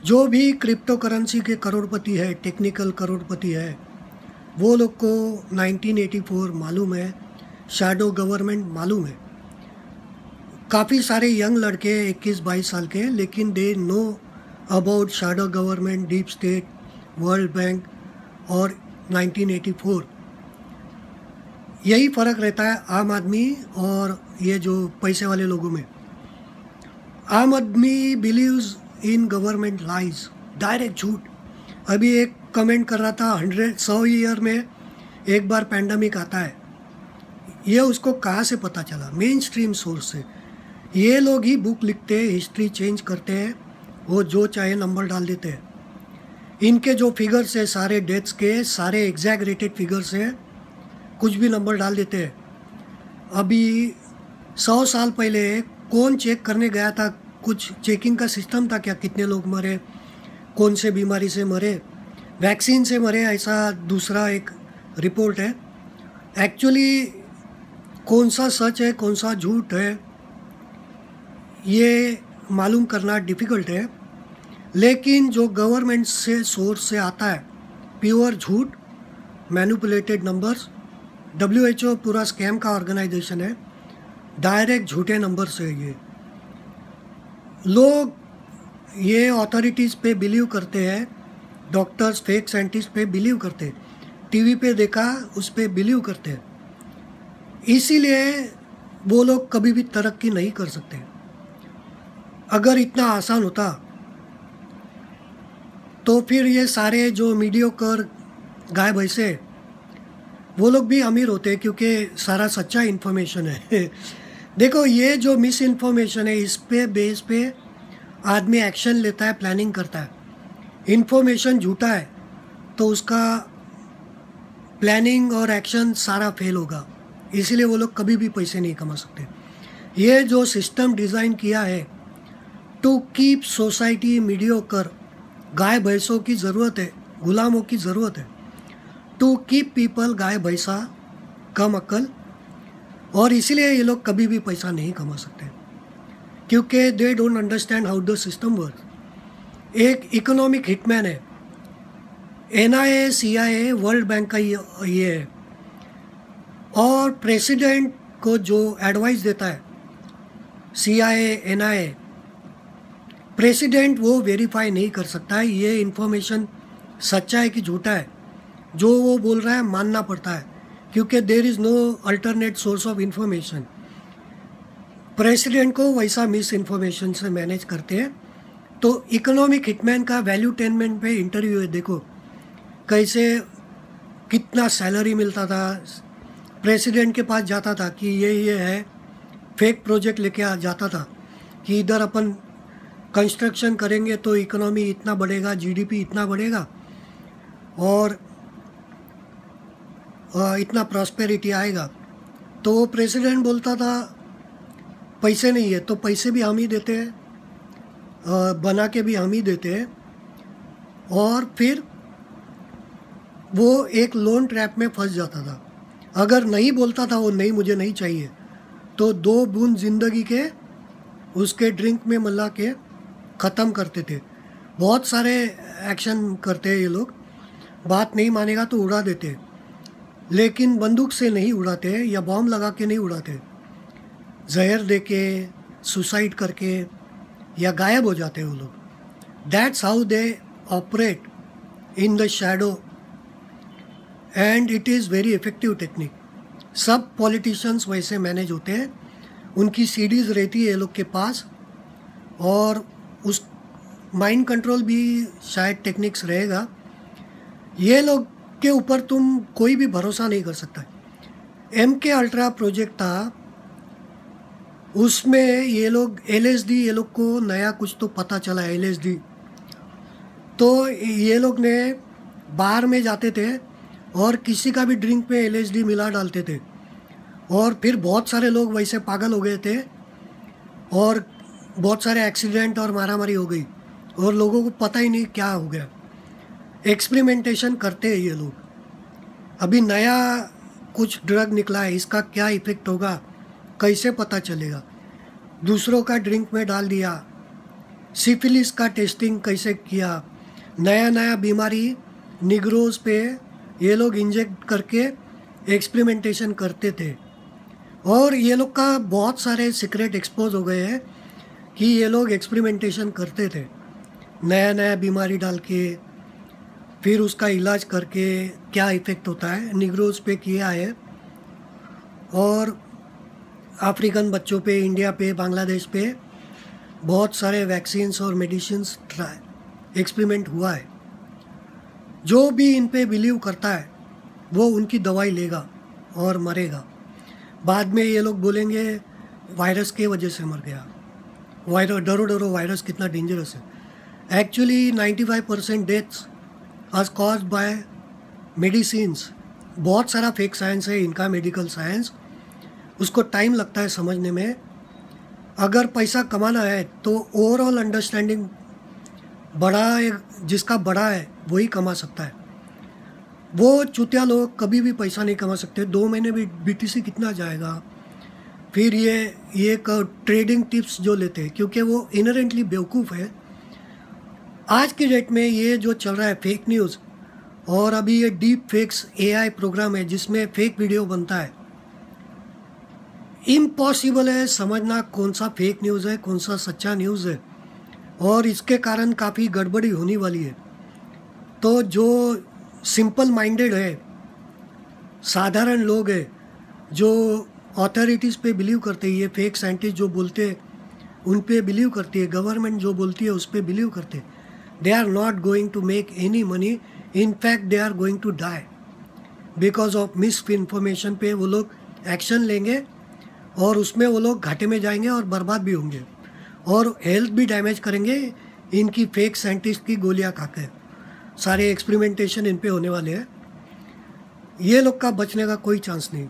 जो भी crypto currency के करोड़पति है, टेक्निकल करोड़पति है, वो लोग को 1984 मालूम है, शैडो गवर्नमेंट मालूम है। काफ़ी सारे यंग लड़के 21-22 साल के, लेकिन they know about shadow government, deep state, world bank और 1984। यही फ़र्क रहता है आम आदमी और ये जो पैसे वाले लोगों में। आम आदमी believes in government lies, direct झूठ। अभी एक कमेंट कर रहा था 100 ईयर में एक बार पैंडमिक आता है। ये उसको कहाँ से पता चला? मेन स्ट्रीम सोर्स से। ये लोग ही बुक लिखते हैं, हिस्ट्री चेंज करते हैं, वो जो चाहे नंबर डाल देते हैं। इनके जो फिगर्स है सारे डेथ्स के, सारे एग्जैगरेटेड फिगर्स हैं, कुछ भी नंबर डाल देते हैं। अभी 100 साल पहले कौन चेक करने गया था? कुछ चेकिंग का सिस्टम था क्या? कितने लोग मरे, कौन से बीमारी से मरे, वैक्सीन से मरे, ऐसा दूसरा एक रिपोर्ट है। एक्चुअली कौन सा सच है, कौन सा झूठ है, ये मालूम करना डिफ़िकल्ट है। लेकिन जो गवर्नमेंट से सोर्स से आता है, प्योर झूठ, मैनिपुलेटेड नंबर्स। WHO पूरा स्कैम का ऑर्गेनाइजेशन है, डायरेक्ट झूठे नंबर से। ये लोग ये अथॉरिटीज़ पे बिलीव करते हैं, डॉक्टर्स, फेक साइंटिस्ट पे बिलीव करते हैं, टीवी पे देखा उस पे बिलीव करते हैं। इसीलिए वो लोग कभी भी तरक्की नहीं कर सकते। अगर इतना आसान होता तो फिर ये सारे जो मीडियोकर गाय भैंसे, वो लोग भी अमीर होते, क्योंकि सारा सच्चा इन्फॉर्मेशन है। देखो, ये जो मिस इन्फॉर्मेशन है, इस पे बेस पे आदमी एक्शन लेता है, प्लानिंग करता है। इन्फॉर्मेशन झूठा है तो उसका प्लानिंग और एक्शन सारा फेल होगा। इसीलिए वो लोग कभी भी पैसे नहीं कमा सकते। ये जो सिस्टम डिज़ाइन किया है टू कीप सोसाइटी मीडियोकर, गाय भैंसों की ज़रूरत है, गुलामों की ज़रूरत है। टू कीप पीपल, गाय भैंसा, कम अक्ल। और इसीलिए ये लोग कभी भी पैसा नहीं कमा सकते, क्योंकि they don't understand how the system work. एक इकोनॉमिक हिटमैन है, NIA, CIA, वर्ल्ड बैंक का ये है, और प्रेसिडेंट को जो एडवाइस देता है CIA, NIA, प्रेसिडेंट वो वेरीफाई नहीं कर सकता है ये इन्फॉर्मेशन सच्चा है कि झूठा है। जो वो बोल रहा है मानना पड़ता है, क्योंकि there is no alternate source of information. President को वैसा मिस इन्फॉर्मेशन से मैनेज करते हैं। तो इकोनॉमिक हिटमैन का वैल्यू टेनमेंट पे इंटरव्यू है, देखो कैसे, कितना सैलरी मिलता था। प्रेसिडेंट के पास जाता था कि ये है, फेक प्रोजेक्ट लेके आ जाता था कि इधर अपन कंस्ट्रक्शन करेंगे तो इकोनॉमी इतना बढ़ेगा, GDP इतना बढ़ेगा और इतना प्रॉस्पेरिटी आएगा। तो वो प्रेसिडेंट बोलता था पैसे नहीं है, तो पैसे भी हम ही देते हैं, बना के भी हम ही देते हैं। और फिर वो एक लोन ट्रैप में फंस जाता था। अगर नहीं बोलता था वो नहीं, मुझे नहीं चाहिए, तो 2 बूंद ज़िंदगी के उसके ड्रिंक में मिला के ख़त्म करते थे। बहुत सारे एक्शन करते हैं ये लोग। बात नहीं मानेगा तो उड़ा देते, लेकिन बंदूक से नहीं उड़ाते या बॉम्ब लगा के नहीं उड़ाते, जहर दे के, सुसाइड करके या गायब हो जाते हैं वो लोग। That's how they operate in the shadow, and it is very effective technique. सब पॉलिटिशियंस वैसे मैनेज होते हैं, उनकी सीडीज़ रहती है ये लोग के पास, और उस माइंड कंट्रोल भी शायद टेक्निक्स रहेगा। ये लोग के ऊपर तुम कोई भी भरोसा नहीं कर सकता। MK अल्ट्रा प्रोजेक्ट था, उसमें ये लोग LSD, ये लोग को नया कुछ तो पता चला LSD, तो ये लोग ने बार में जाते थे और किसी का भी ड्रिंक में LSD मिला डालते थे, और फिर बहुत सारे लोग वैसे पागल हो गए थे और बहुत सारे एक्सीडेंट और मारामारी हो गई और लोगों को पता ही नहीं क्या हो गया। एक्सपेरिमेंटेशन करते हैं ये लोग। अभी नया कुछ ड्रग निकला है, इसका क्या इफ़ेक्ट होगा कैसे पता चलेगा? दूसरों का ड्रिंक में डाल दिया, सिफिलिस का टेस्टिंग कैसे किया, नया नया बीमारी निग्रोज पे ये लोग इंजेक्ट करके एक्सपेरिमेंटेशन करते थे। और ये लोग का बहुत सारे सीक्रेट एक्सपोज हो गए हैं कि ये लोग एक्सपेरिमेंटेशन करते थे, नया नया बीमारी डाल के फिर उसका इलाज करके क्या इफ़ेक्ट होता है निग्रोज पे किया है। और अफ्रीकन बच्चों पे, इंडिया पे, बांग्लादेश पे बहुत सारे वैक्सीन्स और मेडिसिन्स एक्सपेरिमेंट हुआ है। जो भी इन पे बिलीव करता है वो उनकी दवाई लेगा और मरेगा। बाद में ये लोग बोलेंगे वायरस के वजह से मर गया। वायरस, डरो डरो वायरस कितना डेंजरस है। Actually 95% deaths are caused by medicines. बहुत सारा फेक साइंस है इनका, मेडिकल साइंस, उसको टाइम लगता है समझने में। अगर पैसा कमाना है तो ओवरऑल अंडरस्टैंडिंग बड़ा है, जिसका बड़ा है वही कमा सकता है। वो चुतिया लोग कभी भी पैसा नहीं कमा सकते। 2 महीने भी बीटीसी कितना जाएगा। फिर ये ट्रेडिंग टिप्स जो लेते हैं क्योंकि वो इनहेरेंटली बेवकूफ़ है। आज की डेट में ये जो चल रहा है फेक न्यूज़, और अभी ये डीप फेक्स AI प्रोग्राम है जिसमें फेक वीडियो बनता है। इम्पॉसिबल है समझना कौन सा फेक न्यूज़ है, कौन सा सच्चा न्यूज़ है, और इसके कारण काफ़ी गड़बड़ी होने वाली है। तो जो सिंपल माइंडेड है, साधारण लोग हैं, जो अथॉरिटीज़ पे बिलीव करते हैं, ये फेक साइंटिस्ट जो बोलते हैं उन पे बिलीव करती है, गवर्नमेंट जो बोलती है उस पे बिलीव करते हैं, they are not going to make any money. In fact they are going to die because of misinformation पे वो लोग एक्शन लेंगे और उसमें वो लोग घाटे में जाएंगे और बर्बाद भी होंगे और हेल्थ भी डैमेज करेंगे। इनकी फेक साइंटिस्ट की गोलियां खाकर सारे एक्सपेरिमेंटेशन इन पे होने वाले हैं। ये लोग का बचने का कोई चांस नहीं।